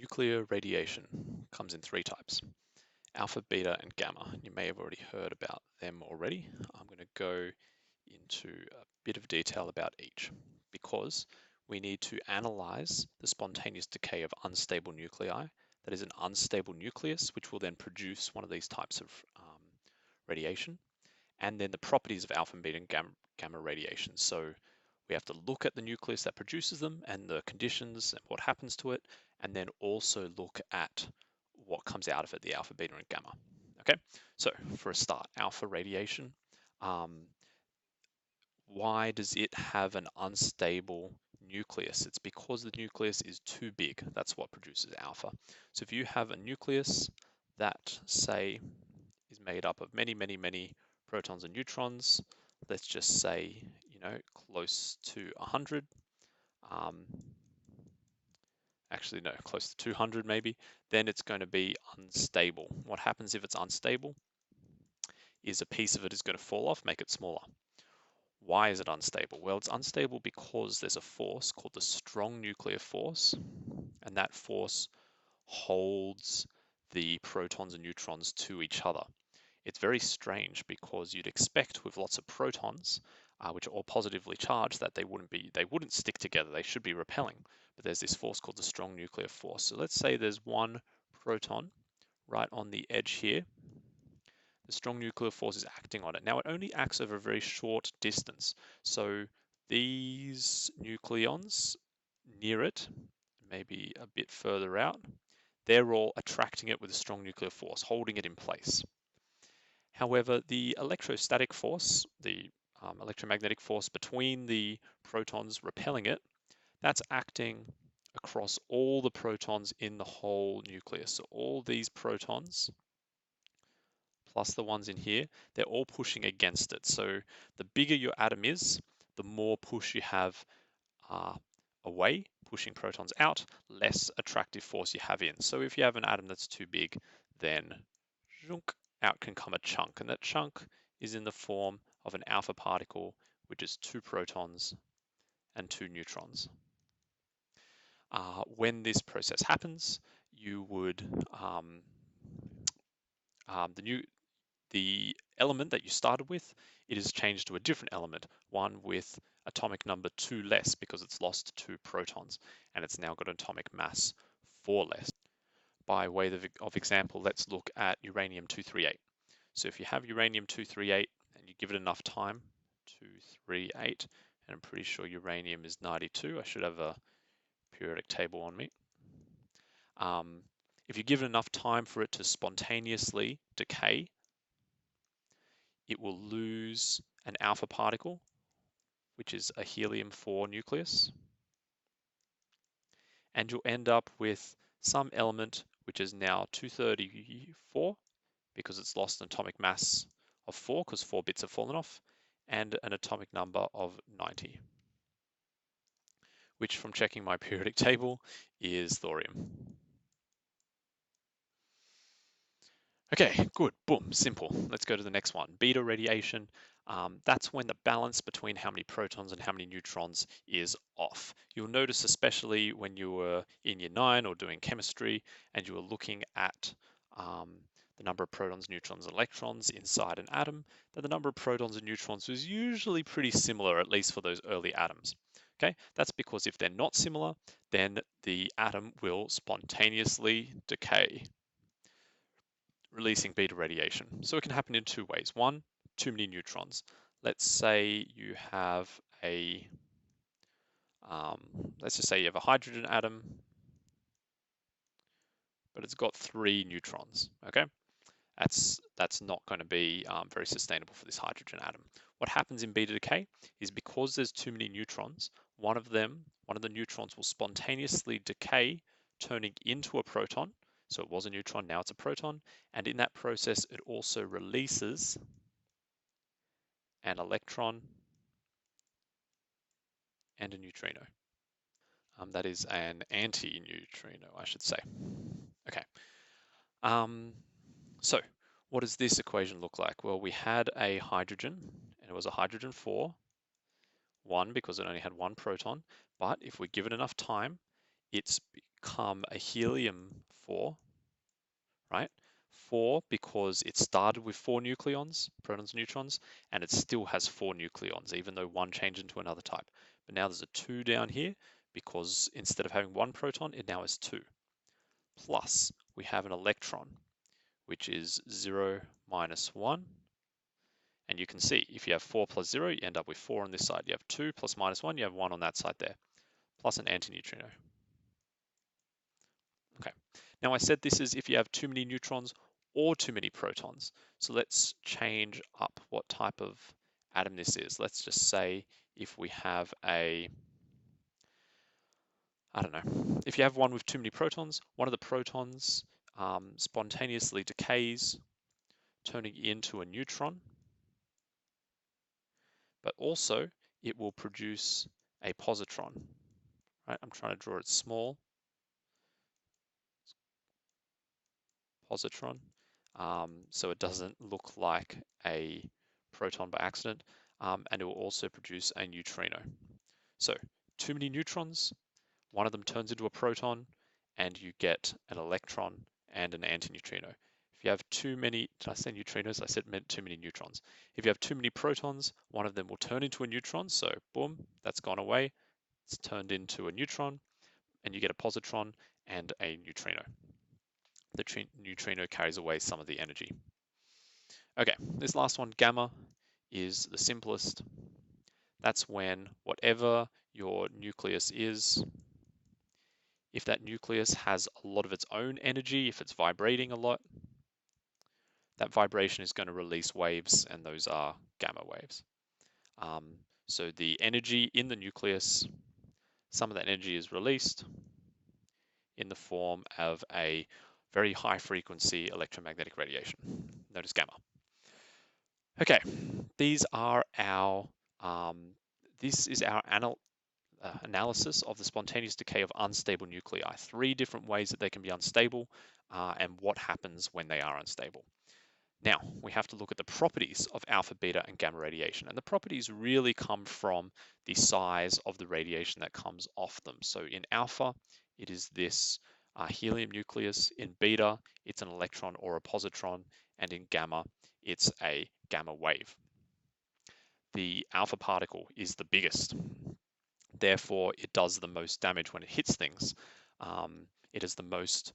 Nuclear radiation comes in three types: alpha, beta, and gamma. You may have already heard about them already. I'm going to go into a bit of detail about each because we need to analyze the spontaneous decay of unstable nuclei. That is an unstable nucleus, which will then produce one of these types of radiation, and then the properties of alpha, beta, and gamma radiation. So we have to look at the nucleus that produces them and the conditions and what happens to it, and then also look at what comes out of it, the alpha, beta, and gamma. Okay, so for a start, alpha radiation. Um, why does it have an unstable nucleus? It's because the nucleus is too big. That's what produces alpha. So if you have a nucleus that, say, is made up of many, many, many protons and neutrons, let's just say, close to 100, um, actually no, close to 200 maybe, then it's going to be unstable. What happens if it's unstable is a piece of it is going to fall off, make it smaller. Why is it unstable? Well, it's unstable because there's a force called the strong nuclear force, and that force holds the protons and neutrons to each other. It's very strange because you'd expect with lots of protons, which are all positively charged, that they wouldn't stick together. They should be repelling. But there's this force called the strong nuclear force. So let's say there's one proton right on the edge here. The strong nuclear force is acting on it. Now it only acts over a very short distance. So these nucleons near it, maybe a bit further out, they're all attracting it with a strong nuclear force, holding it in place. However, the electrostatic force, the electromagnetic force between the protons repelling it, that's acting across all the protons in the whole nucleus. So all these protons, plus the ones in here, they're all pushing against it. So the bigger your atom is, the more push you have away, pushing protons out, less attractive force you have in. So if you have an atom that's too big, then out can come a chunk, and that chunk is in the form of an alpha particle, which is 2 protons and 2 neutrons. When this process happens, you would the element that you started with, it is changed to a different element, one with atomic number 2 less because it's lost 2 protons, and it's now got an atomic mass 4 less. By way of example, let's look at uranium-238. So if you have uranium-238 and you give it enough time, 238, and I'm pretty sure uranium is 92. I should have a periodic table on me. If you give it enough time for it to spontaneously decay, it will lose an alpha particle, which is a helium-4 nucleus, and you'll end up with some element which is now 234 because it's lost an atomic mass of 4 because 4 bits have fallen off, and an atomic number of 90, which from checking my periodic table is thorium. Okay, good, boom, simple. Let's go to the next one. Beta radiation, that's when the balance between how many protons and how many neutrons is off. You'll notice, especially when you were in year 9 or doing chemistry and you were looking at the number of protons, neutrons, and electrons inside an atom, that the number of protons and neutrons was usually pretty similar, at least for those early atoms. Okay, that's because if they're not similar, then the atom will spontaneously decay, releasing beta radiation. So it can happen in 2 ways. One, too many neutrons. Let's say you have let's just say you have a hydrogen atom, but it's got 3 neutrons, okay? That's not going to be very sustainable for this hydrogen atom. What happens in beta decay is because there's too many neutrons, one of the neutrons will spontaneously decay, turning into a proton. So it was a neutron, now it's a proton. And in that process, it also releases an electron and a neutrino. That is an anti-neutrino, I should say. Okay. So what does this equation look like? Well, we had a hydrogen, and it was a hydrogen 4, 1 because it only had 1 proton. But if we give it enough time, it's come a helium-4, right? 4 because it started with 4 nucleons, protons and neutrons, and it still has 4 nucleons, even though one changed into another type. But now there's a 2 down here because instead of having 1 proton, it now has 2. Plus, we have an electron, which is 0 minus 1. And you can see, if you have 4 plus 0, you end up with 4 on this side. You have 2 plus minus 1, you have 1 on that side there, plus an antineutrino. Okay, now I said this is if you have too many neutrons or too many protons. So let's change up what type of atom this is. Let's just say if we have I don't know, if you have one with too many protons, one of the protons spontaneously decays, turning into a neutron, but also it will produce a positron. Right? I'm trying to draw it small. Positron, so it doesn't look like a proton by accident, and it will also produce a neutrino. So too many neutrons, one of them turns into a proton, and you get an electron and an antineutrino. If you have too many, did I say neutrinos? I said meant too many neutrons. If you have too many protons, one of them will turn into a neutron, so boom, that's gone away. It's turned into a neutron, and you get a positron and a neutrino. The neutrino carries away some of the energy. Okay, this last one, gamma, is the simplest. That's when whatever your nucleus is, if that nucleus has a lot of its own energy, if it's vibrating a lot, that vibration is going to release waves, and those are gamma waves. So the energy in the nucleus, some of that energy is released in the form of a very high frequency electromagnetic radiation, known as gamma. Okay, these are our this is our analysis of the spontaneous decay of unstable nuclei. 3 different ways that they can be unstable and what happens when they are unstable. Now, we have to look at the properties of alpha, beta, and gamma radiation. And the properties really come from the size of the radiation that comes off them. So in alpha, it is this helium nucleus. In beta, it's an electron or a positron. And in gamma, it's a gamma wave. The alpha particle is the biggest. Therefore, it does the most damage when it hits things. It is the most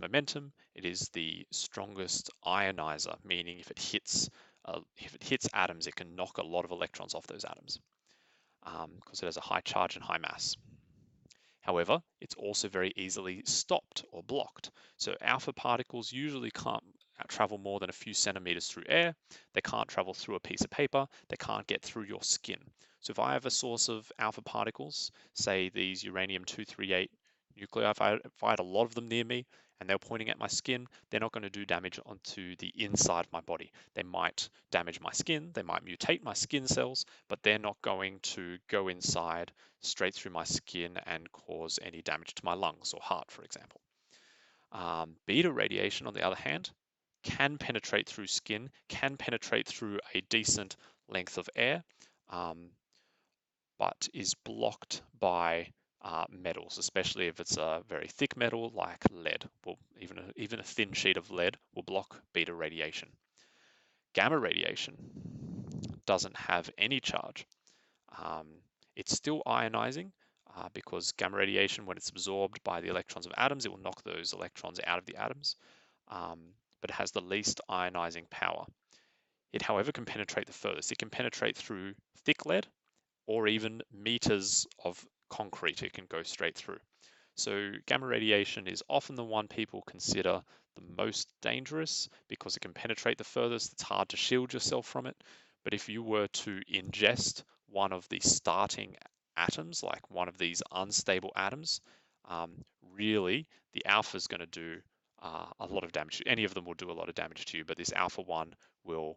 momentum. It is the strongest ionizer, meaning if it hits atoms, it can knock a lot of electrons off those atoms because it has a high charge and high mass. However, it's also very easily stopped or blocked. So alpha particles usually can't travel more than a few centimeters through air. They can't travel through a piece of paper. They can't get through your skin. So if I have a source of alpha particles, say these uranium-238 nuclei, if I had a lot of them near me and they're pointing at my skin, they're not going to do damage onto the inside of my body. They might damage my skin, they might mutate my skin cells, but they're not going to go inside straight through my skin and cause any damage to my lungs or heart, for example. Beta radiation, on the other hand, can penetrate through skin, can penetrate through a decent length of air, but is blocked by metals, especially if it's a very thick metal like lead. Well, even a thin sheet of lead will block beta radiation. Gamma radiation doesn't have any charge. It's still ionizing because gamma radiation, when it's absorbed by the electrons of atoms, it will knock those electrons out of the atoms, but it has the least ionizing power. It, however, can penetrate the furthest. It can penetrate through thick lead or even meters of concrete. It can go straight through. So gamma radiation is often the one people consider the most dangerous because it can penetrate the furthest. It's hard to shield yourself from it. But if you were to ingest one of the starting atoms, like one of these unstable atoms, really the alpha is going to do a lot of damage. Any of them will do a lot of damage to you, but this alpha one will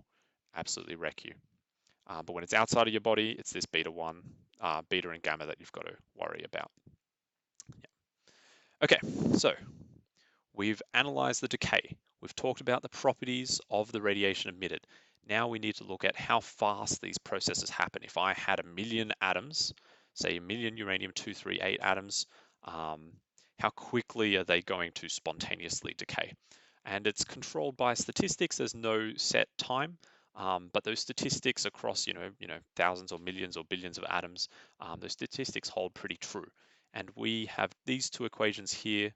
absolutely wreck you. But when it's outside of your body, it's this beta and gamma that you've got to worry about. Yeah. Okay, so we've analyzed the decay. We've talked about the properties of the radiation emitted. Now we need to look at how fast these processes happen. If I had 1 million atoms, say 1 million uranium-238 atoms How quickly are they going to spontaneously decay? And it's controlled by statistics. There's no set time, but those statistics across, thousands or millions or billions of atoms, those statistics hold pretty true. And we have these two equations here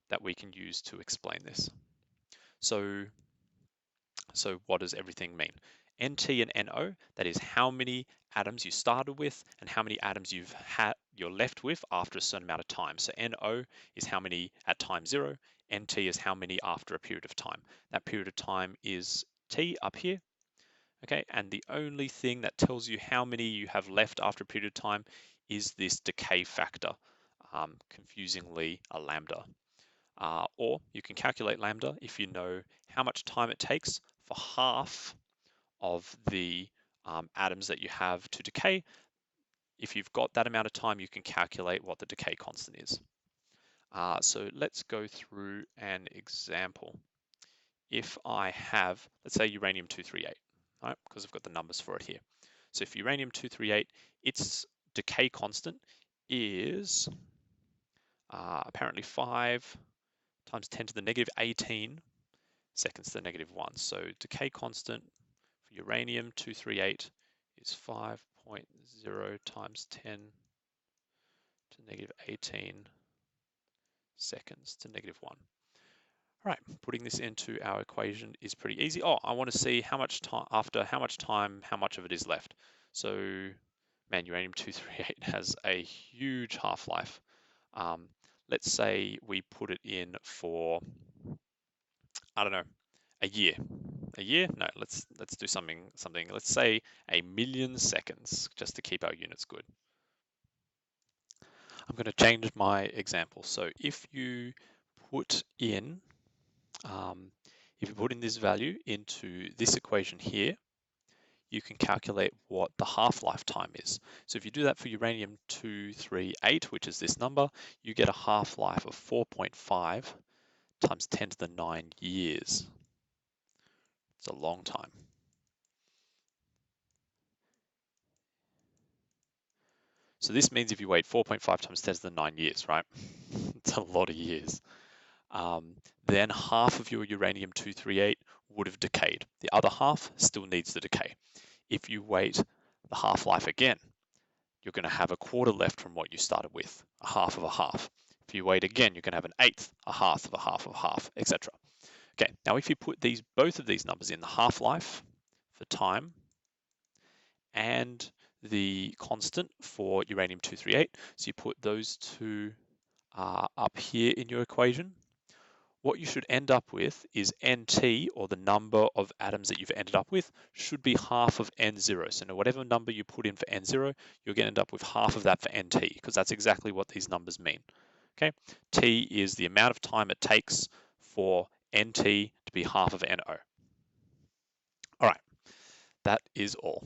that we can use to explain this. So what does everything mean? NT and NO, that is how many atoms you started with and how many atoms you're left with after a certain amount of time. So NO is how many at time 0, NT is how many after a period of time. That period of time is T up here, okay? And the only thing that tells you how many you have left after a period of time is this decay factor, confusingly a lambda. Or you can calculate lambda if you know how much time it takes for half of the atoms that you have to decay. If you've got that amount of time, you can calculate what the decay constant is. So let's go through an example. If I have, let's say uranium-238, right, because I've got the numbers for it here. So if uranium-238, its decay constant is apparently 5 times 10 to the negative 18 seconds to the negative 1. So decay constant for uranium-238 is 5.0 times 10 to negative 18 seconds to negative 1. All right, putting this into our equation is pretty easy. Oh, I want to see how much time, after how much time, how much of it is left. So, man, uranium-238 has a huge half-life. Let's say we put it in for, I don't know, a year. A year? No, let's do something. Let's say 1,000,000 seconds, just to keep our units good. I'm going to change my example. So if you put in this value into this equation here, you can calculate what the half-life time is. So if you do that for uranium-238, which is this number, you get a half-life of 4.5 times 10 to the 9 years. It's a long time. So this means if you wait 4.5 times 10 to the 9 years, right? It's a lot of years. Then half of your uranium-238 would have decayed. The other half still needs to decay. If you wait the half-life again, you're going to have a quarter left from what you started with, a half of a half. If you wait again, you're going to have an eighth, a half of a half of a half, etc. Okay, now if you put both of these numbers in, the half-life for time and the constant for uranium-238, so you put those two up here in your equation, what you should end up with is NT, or the number of atoms that you've ended up with, should be half of N0. So now whatever number you put in for N0, you're going to end up with half of that for NT, because that's exactly what these numbers mean. Okay, T is the amount of time it takes for NT to be half of NO. All right, that is all.